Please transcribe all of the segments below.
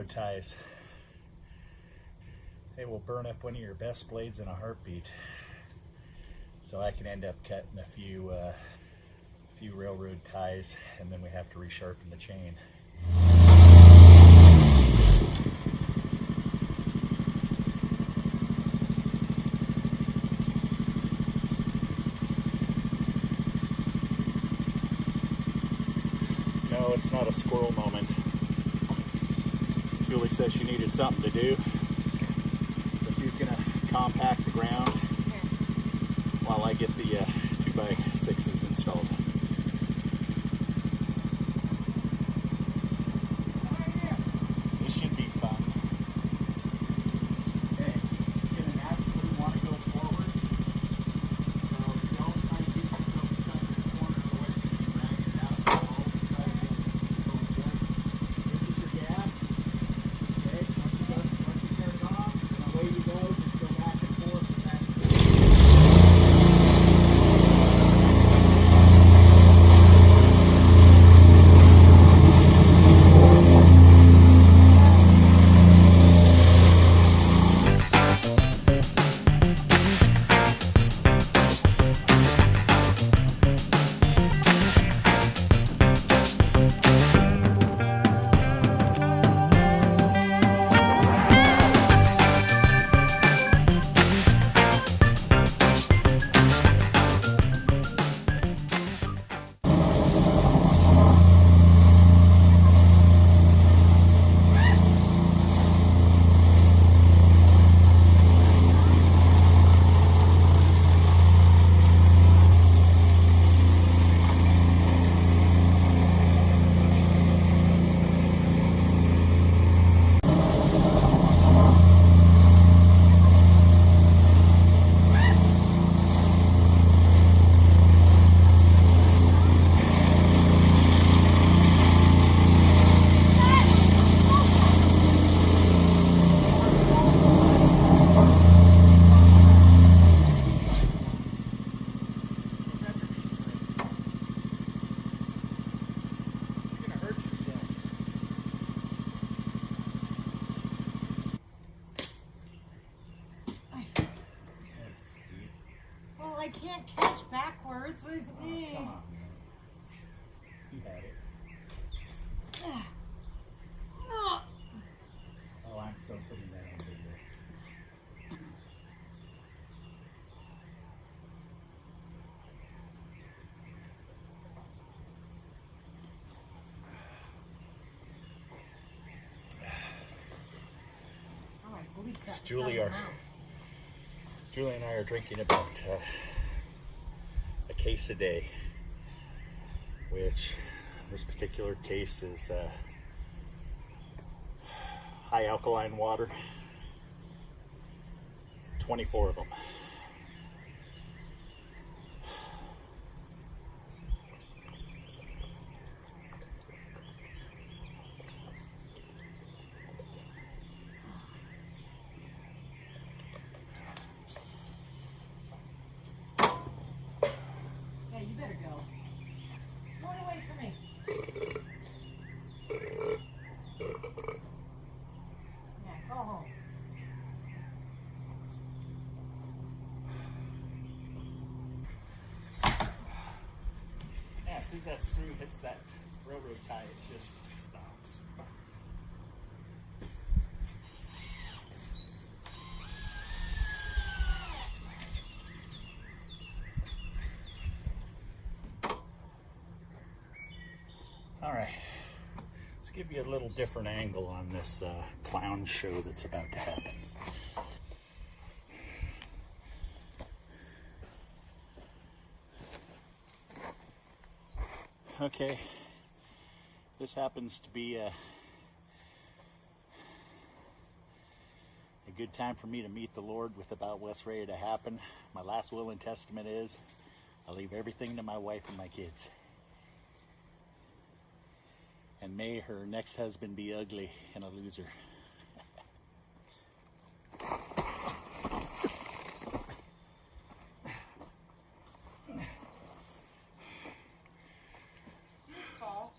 railroad ties. They will burn up one of your best blades in a heartbeat. So I can end up cutting a few railroad ties, and then we have to resharpen the chain. No, it's not a squirrel moment. Julie said she needed something to do, so she's gonna compact the ground while I get the 2x6s installed. This should be fun. Okay, it's gonna naturally want to go forward, so don't try to keep yourself stuck in the corner, otherwise you can drag it out. So always try to go forward. This is your gas. Okay, once you turn it off, and away you go. Just go back and forth with that. I can't catch backwards with me. Come on. You had it. Oh, I'm so putting that on video. Oh, I believe that. Julie and I are drinking about a case a day, which this particular case is high alkaline water, 24 of them. Yeah, you better go. Go away from me. Yeah, go home. Yeah, as soon as that screw hits that railroad tie, it just stops. All right, let's give you a little different angle on this clown show that's about to happen. Okay, this happens to be a good time for me to meet the Lord with about what's ready to happen. My last will and testament is I leave everything to my wife and my kids. And may her next husband be ugly and a loser. Fall.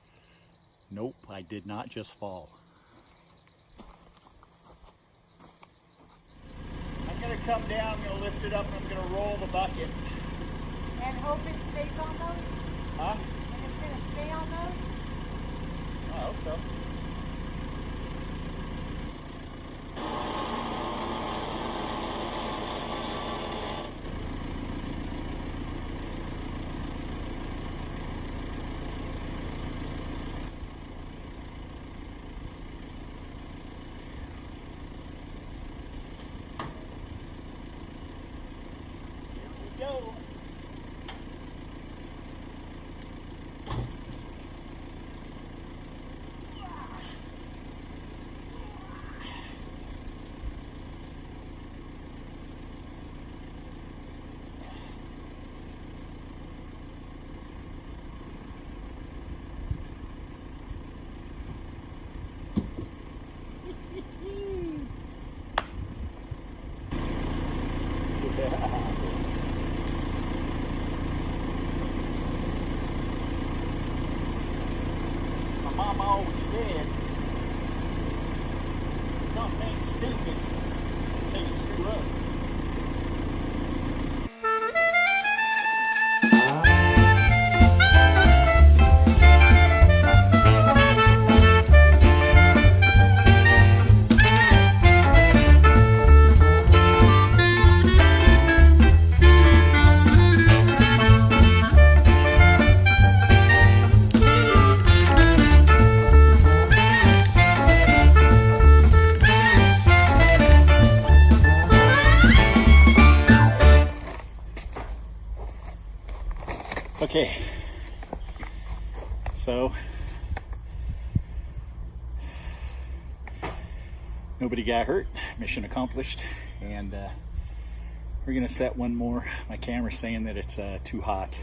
Nope, I did not just fall. come down, I'm going to lift it up, and I'm going to roll the bucket. And hope it stays on those? Huh? And it's going to stay on those? I hope so. Go. My mom always said, something ain't stupid until you screw up. Okay, so nobody got hurt, mission accomplished, and we're gonna set one more. My camera's saying that it's too hot,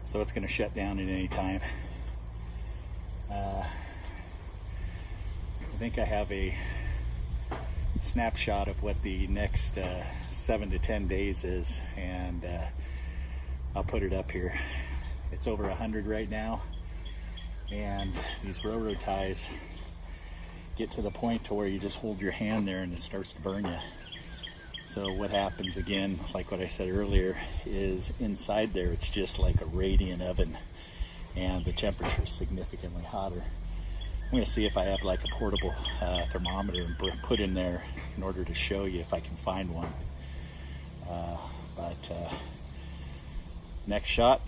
so it's gonna shut down at any time. I think I have a snapshot of what the next 7 to 10 days is, and I'll put it up here. It's over 100 right now, and these railroad ties get to the point to where you just hold your hand there and it starts to burn you. So what happens, again, like what I said earlier, is inside there it's just like a radiant oven, and the temperature is significantly hotter. I'm going to see if I have like a portable thermometer and put in there in order to show you if I can find one. But next shot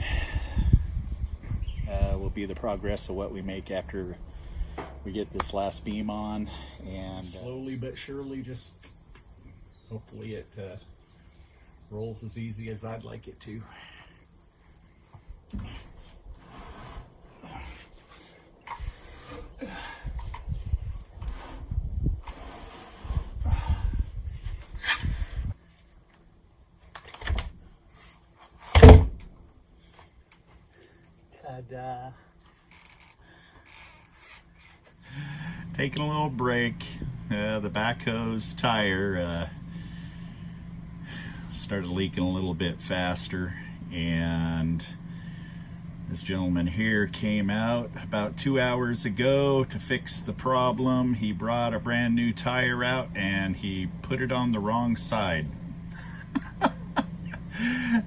will be the progress of what we make after we get this last beam on, and slowly but surely, just hopefully it rolls as easy as I'd like it to. Ta-da. Taking a little break. The back hose tire started leaking a little bit faster, and this gentleman here came out about 2 hours ago to fix the problem. He brought a brand new tire out and he put it on the wrong side.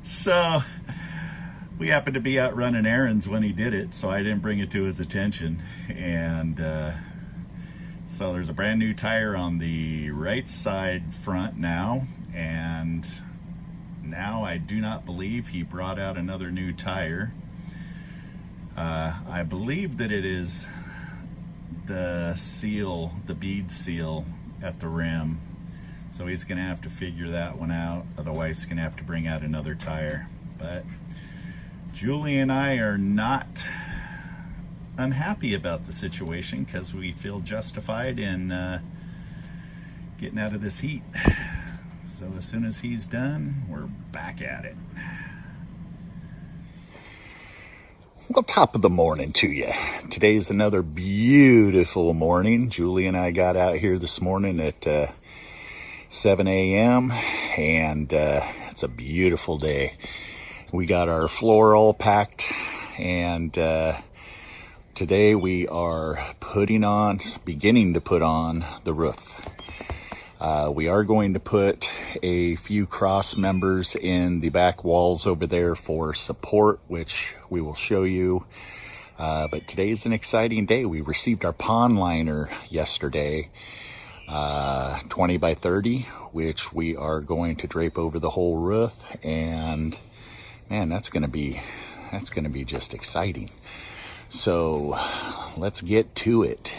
So we happened to be out running errands when he did it, so I didn't bring it to his attention. And so there's a brand new tire on the right side front now, and now I do not believe he brought out another new tire. I believe that it is the seal, the bead seal at the rim. So he's gonna have to figure that one out. Otherwise he's gonna have to bring out another tire. But Julie and I are not unhappy about the situation because we feel justified in getting out of this heat. So as soon as he's done, we're back at it. Well, top of the morning to you. Today's another beautiful morning. Julie and I got out here this morning at 7 a.m. and it's a beautiful day. We got our floor all packed, and today we are beginning to put on the roof. We are going to put a few cross members in the back walls over there for support, which we will show you. But today is an exciting day. We received our pond liner yesterday, 20 by 30, which we are going to drape over the whole roof. And man, that's gonna be just exciting. So let's get to it.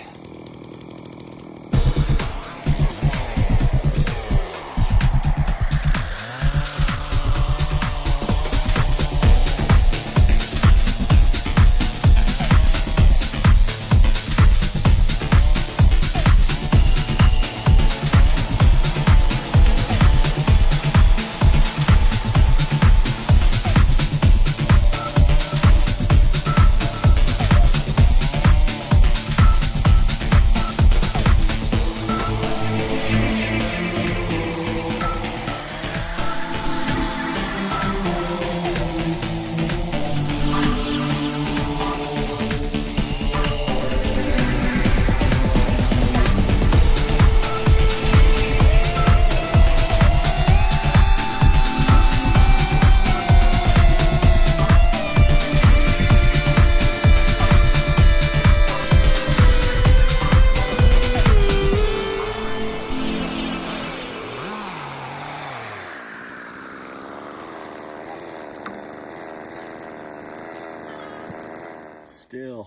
Still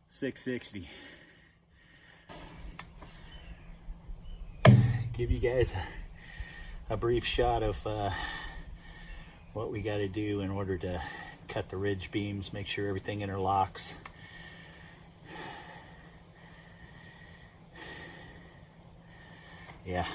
660. Give you guys a brief shot of what we got to do in order to cut the ridge beams, make sure everything interlocks. Yeah.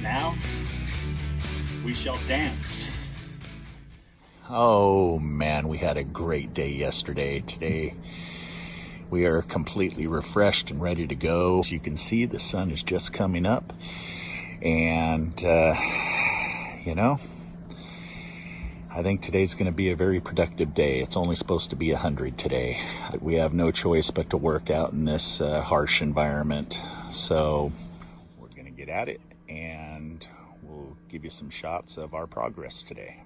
Now we shall dance. Oh man, we had a great day yesterday. Today we are completely refreshed and ready to go. As you can see, the sun is just coming up, and you know, I think today's going to be a very productive day. It's only supposed to be 100 today. We have no choice but to work out in this harsh environment. So we're going to get at it, and we'll give you some shots of our progress today.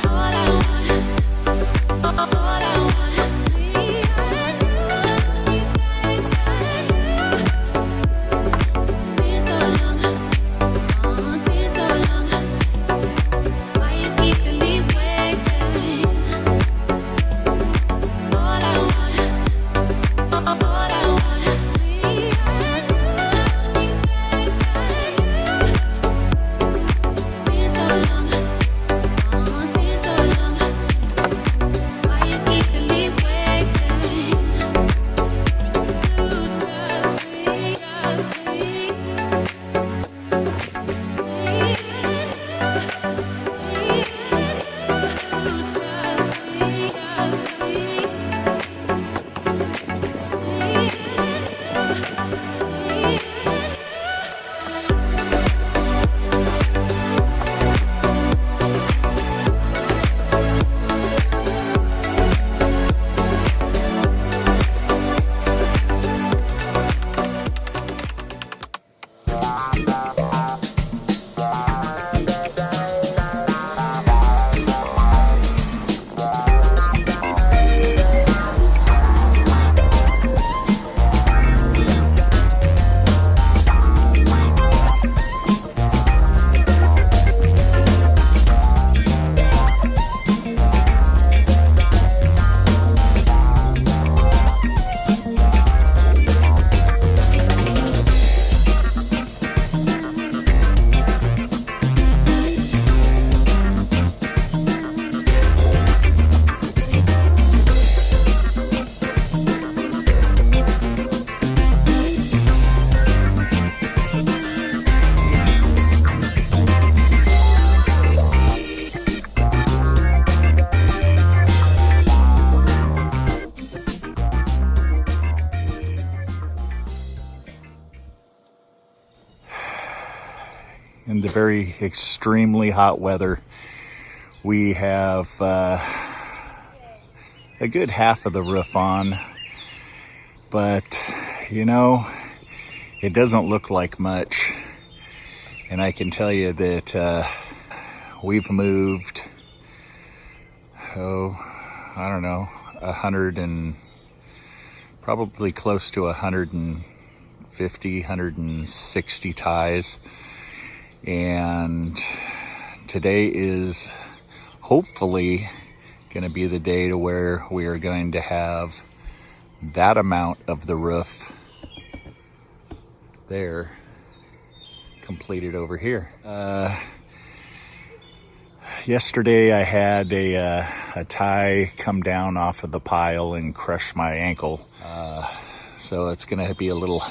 All I the very extremely hot weather. We have a good half of the roof on, but you know, it doesn't look like much. And I can tell you that we've moved, I don't know, 100 and probably close to 150, 160 ties. And today is hopefully going to be the day to where we are going to have that amount of the roof there completed over here. Yesterday I had a tie come down off of the pile and crush my ankle. So it's going to be a little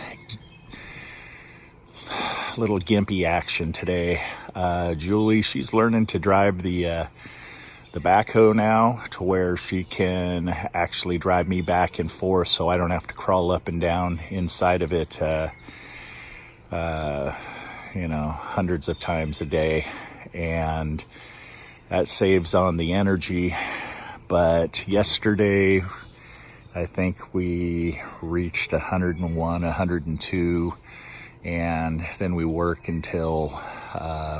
gimpy action today. Julie, she's learning to drive the backhoe now to where she can actually drive me back and forth so I don't have to crawl up and down inside of it, you know, hundreds of times a day. And that saves on the energy. But yesterday, I think we reached 101, 102, and then we work until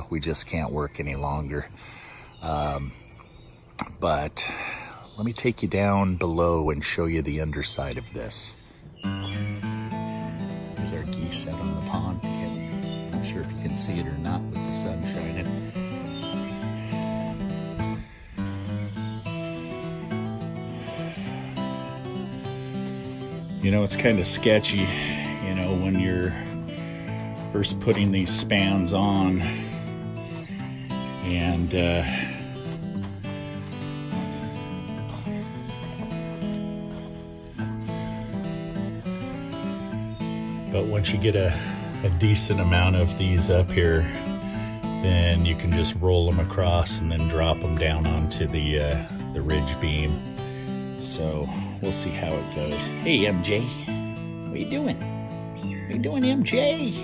we just can't work any longer. But let me take you down below and show you the underside of this. There's our geese out on the pond. I'm not sure if you can see it or not with the sun shining. You know, it's kind of sketchy, you know, when you're first putting these spans on and but once you get a decent amount of these up here, then you can just roll them across and then drop them down onto the ridge beam. So we'll see how it goes. Hey, MJ, what you doing? What you doing, MJ?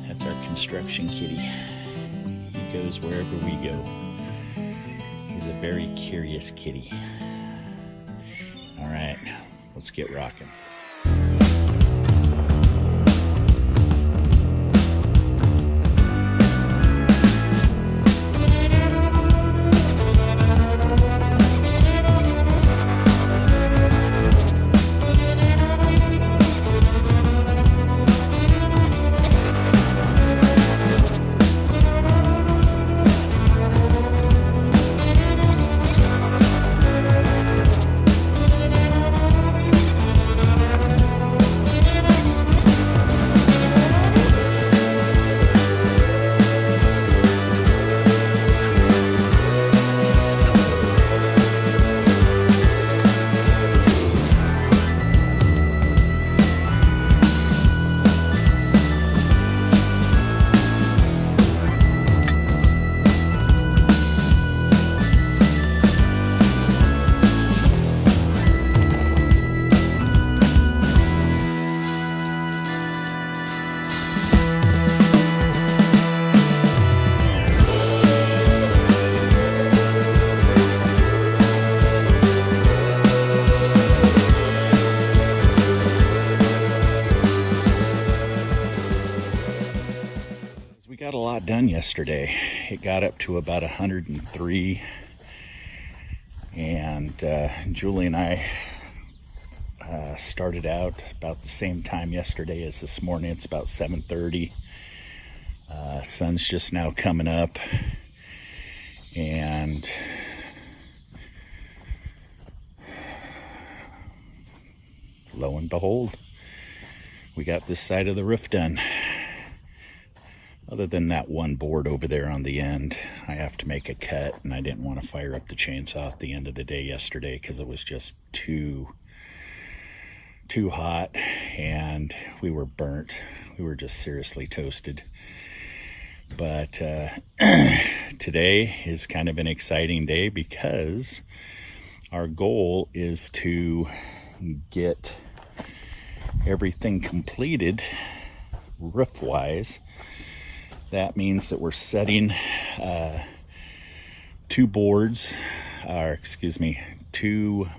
That's our construction kitty. He goes wherever we go. He's a very curious kitty. All right, let's get rocking. Got a lot done yesterday. It got up to about 103, and Julie and I started out about the same time yesterday as this morning. It's about 7:30. Sun's just now coming up, and lo and behold, we got this side of the roof done. Other than that one board over there on the end, I have to make a cut, and I didn't want to fire up the chainsaw at the end of the day yesterday because it was just too hot and we were burnt. We were just seriously toasted. But today is kind of an exciting day because our goal is to get everything completed roof-wise That means that we're setting 2 boards, or excuse me, 2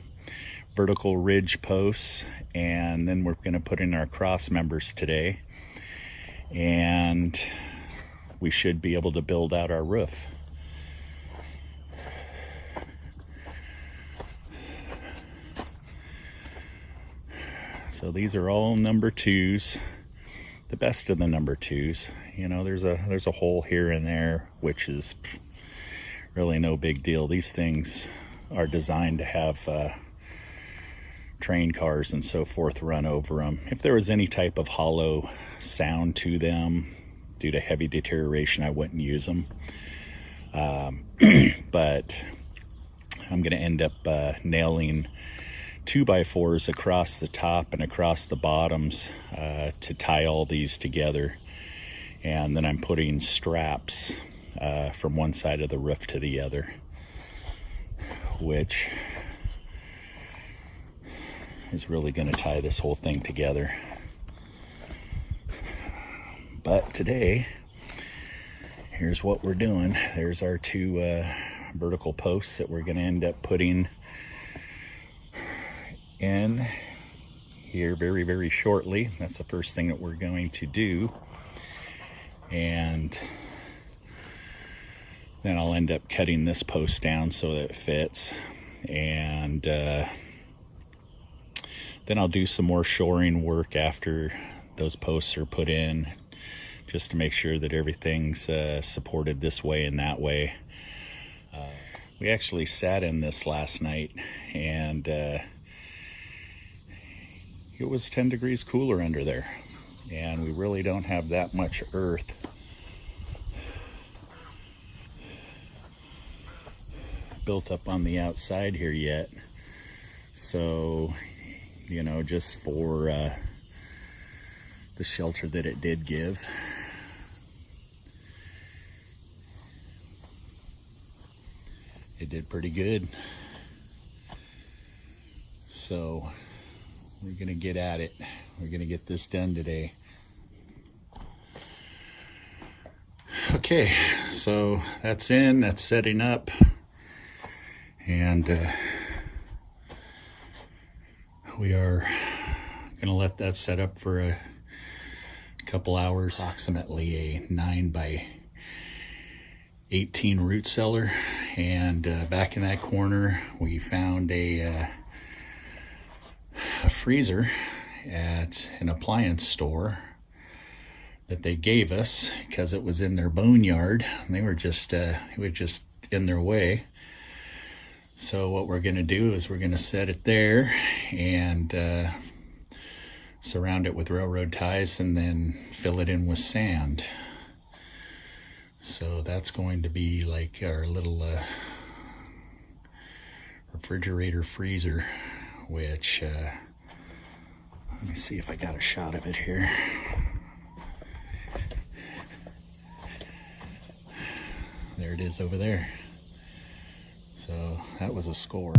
vertical ridge posts, and then we're going to put in our cross members today, and we should be able to build out our roof. So these are all number 2s, the best of the number 2s. You know, there's a hole here and there, which is really no big deal. These things are designed to have train cars and so forth run over them. If there was any type of hollow sound to them due to heavy deterioration, I wouldn't use them. But I'm going to end up nailing 2x4s across the top and across the bottoms to tie all these together. And then I'm putting straps from one side of the roof to the other, which is really going to tie this whole thing together. But today, here's what we're doing. There's our 2 vertical posts that we're going to end up putting in here very, very shortly. That's the first thing that we're going to do. And then I'll end up cutting this post down so that it fits. And then I'll do some more shoring work after those posts are put in, just to make sure that everything's supported this way and that way. We actually sat in this last night, and it was 10 degrees cooler under there, and we really don't have that much earth built up on the outside here yet. So, you know, just for the shelter that it did give, it did pretty good. So we're gonna get at it. We're gonna get this done today. Okay, so that's setting up, and we are gonna let that set up for a couple hours. Approximately a 9x18 root cellar, and back in that corner we found a freezer at an appliance store that they gave us because it was in their boneyard. They were just in their way. So what we're going to do is we're going to set it there and surround it with railroad ties and then fill it in with sand. So that's going to be like our little refrigerator freezer, which let me see if I got a shot of it here. There it is over there. So that was a score.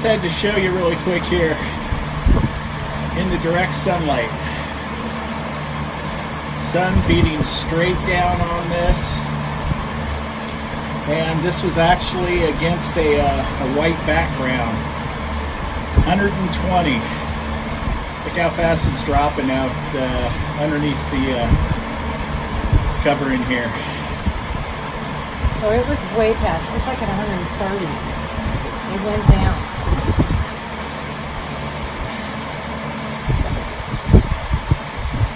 just had to show you really quick here in the direct sunlight. Sun beating straight down on this. And this was actually against a white background. 120. Look how fast it's dropping out underneath the cover in here. Oh, it was way past. It was like at 130. It went down.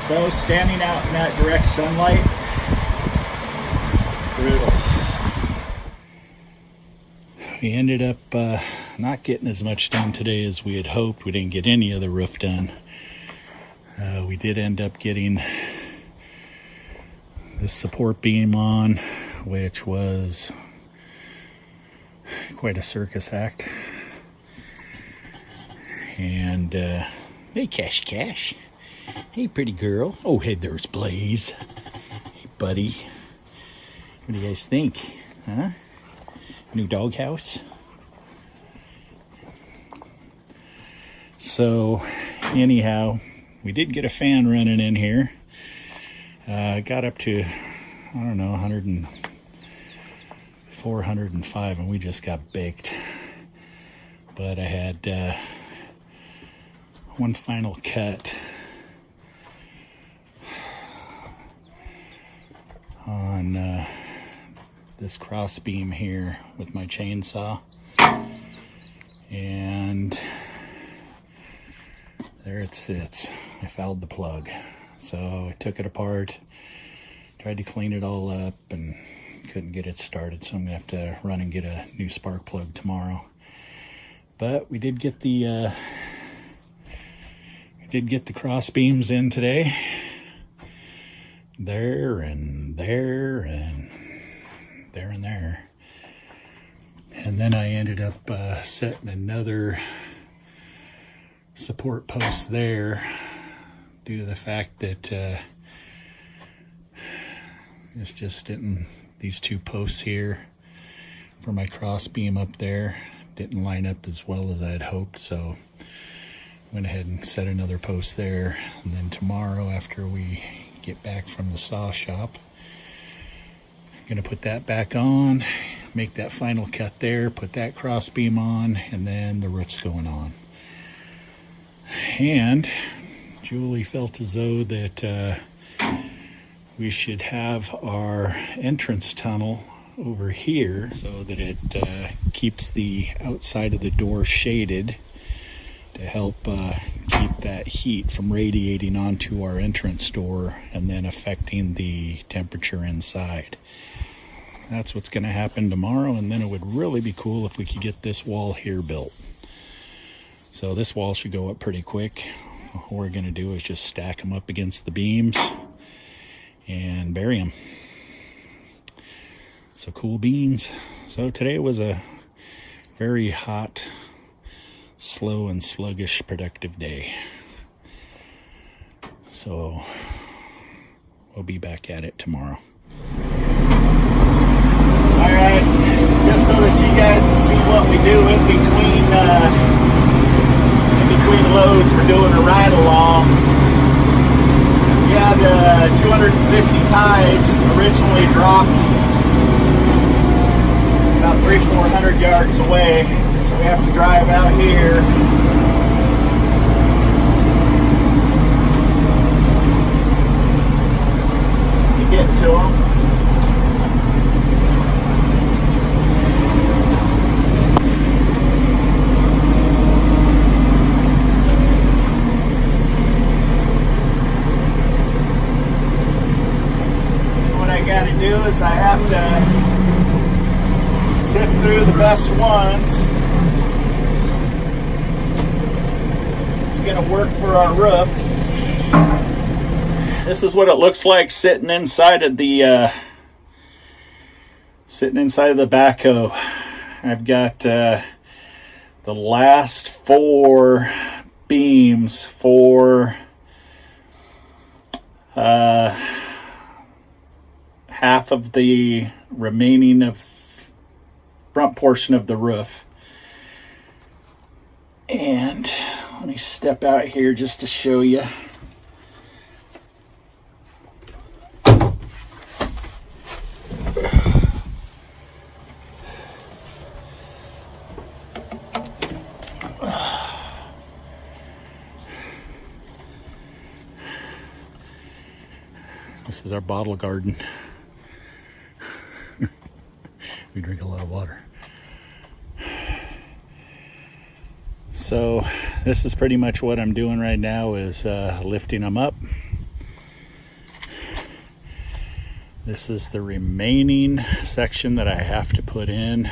So standing out in that direct sunlight, brutal. We ended up not getting as much done today as we had hoped. We didn't get any of the roof done. We did end up getting this support beam on, which was quite a circus act. And hey, Cash. Hey, pretty girl. Oh, hey, there's Blaze. Hey, buddy. What do you guys think? Huh? New doghouse. So, anyhow, we did get a fan running in here. Got up to, I don't know, 104, 105, and we just got baked. But I had one final cut on this cross beam here with my chainsaw, and there it sits. I fouled the plug, so I took it apart, tried to clean it all up, and couldn't get it started, so I'm gonna have to run and get a new spark plug tomorrow. But we did get the cross beams in today. There and there and there and there. And then I ended up setting another support post there due to the fact that it's just didn't, these two posts here for my cross beam up there didn't line up as well as I had hoped, so went ahead and set another post there. And then tomorrow, after we get back from the saw shop, I'm gonna put that back on, make that final cut there, put that cross beam on, and then the roof's going on. And Julie felt as though that we should have our entrance tunnel over here so that it keeps the outside of the door shaded to help keep that heat from radiating onto our entrance door and then affecting the temperature inside. That's what's going to happen tomorrow, and then it would really be cool if we could get this wall here built. So this wall should go up pretty quick. What we're going to do is just stack them up against the beams and bury them. So cool beans. So today was a very hot, slow and sluggish productive day. So we'll be back at it tomorrow. Alright, just so that you guys can see what we do in between loads, we're doing a ride along. We had 250 ties originally dropped about 300-400 yards away, so we have to drive out here to get to them. What I got to do is I have to sift through the best ones. It's going to work for our roof. This is what it looks like sitting inside of the backhoe. I've got the last 4 beams for half of the remaining of front portion of the roof. And let me step out here just to show you. This is our bottle garden. We drink a lot of water. So this is pretty much what I'm doing right now, is lifting them up. This is the remaining section that I have to put in.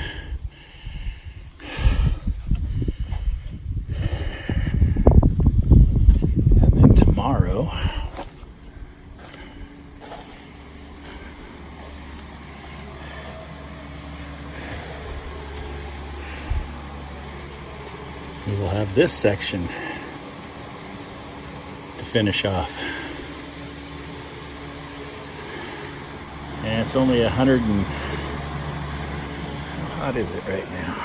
And then tomorrow, we will have this section to finish off. And it's only 100 and... how hot is it right now?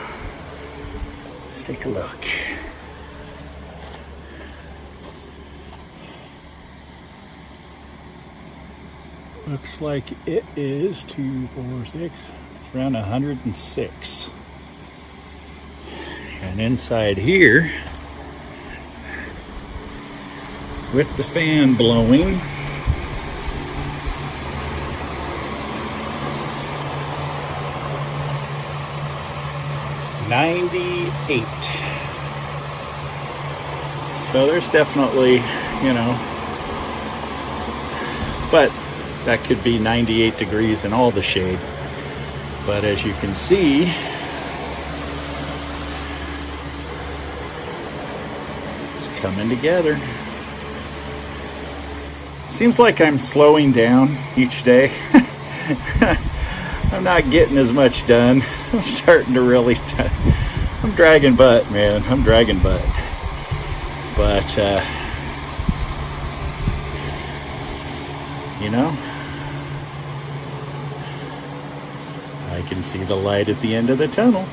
Let's take a look. Looks like it is 2, 4, 6. It's around 106. And inside here, with the fan blowing, $98. So there's definitely, you know, but that could be 98 degrees in all the shade. But as you can see, it's coming together. Seems like I'm slowing down each day. I'm not getting as much done. I'm starting to really, I'm dragging butt, man. I'm dragging butt. But, you know, I can see the light at the end of the tunnel.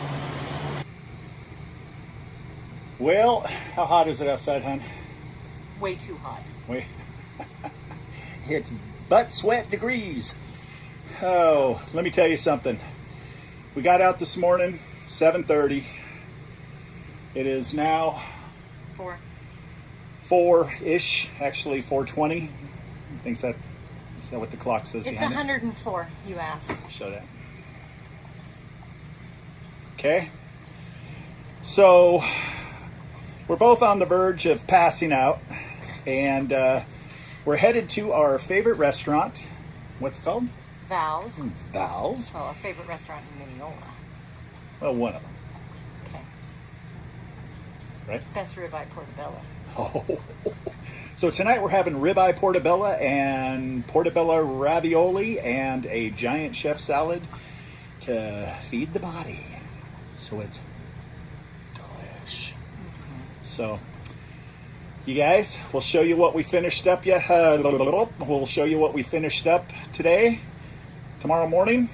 Well, how hot is it outside, hon? Way too hot. Wait. It's butt sweat degrees. Oh, let me tell you something. We got out this morning, 7:30. It is now 4-ish, actually 4:20. I think is that what the clock says It's behind us? 104, you asked. Show that. Okay. So we're both on the verge of passing out, and we're headed to our favorite restaurant. What's it called? Val's. Val's. Well, our favorite restaurant in Mineola. Well, one of them. Okay. Right? Best ribeye portobello. Oh. So tonight we're having ribeye portobello and portobello ravioli and a giant chef salad to feed the body. So it's delish. So, you guys, we'll show you what we finished up. We'll show you what we finished up today, tomorrow morning,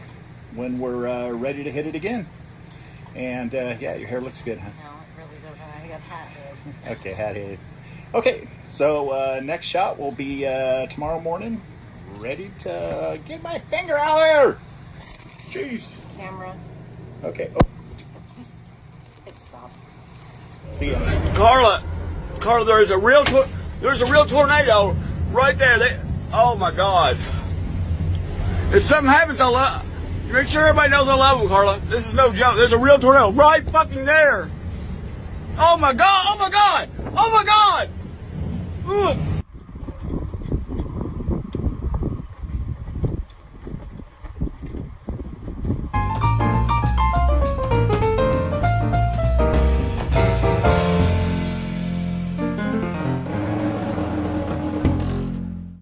when we're ready to hit it again. And yeah, your hair looks good, huh? No, it really doesn't. I got hat head. Okay, hat head. Okay, so next shot will be tomorrow morning. Ready to get my finger out there. Jeez. Camera. Okay. Just hit stop. See ya. Carla, there's a real tornado right there. Oh my God! If something happens, make sure everybody knows I love them, Carla. This is no joke. There's a real tornado right fucking there. Oh my God! Oh my God! Oh my God! Ugh.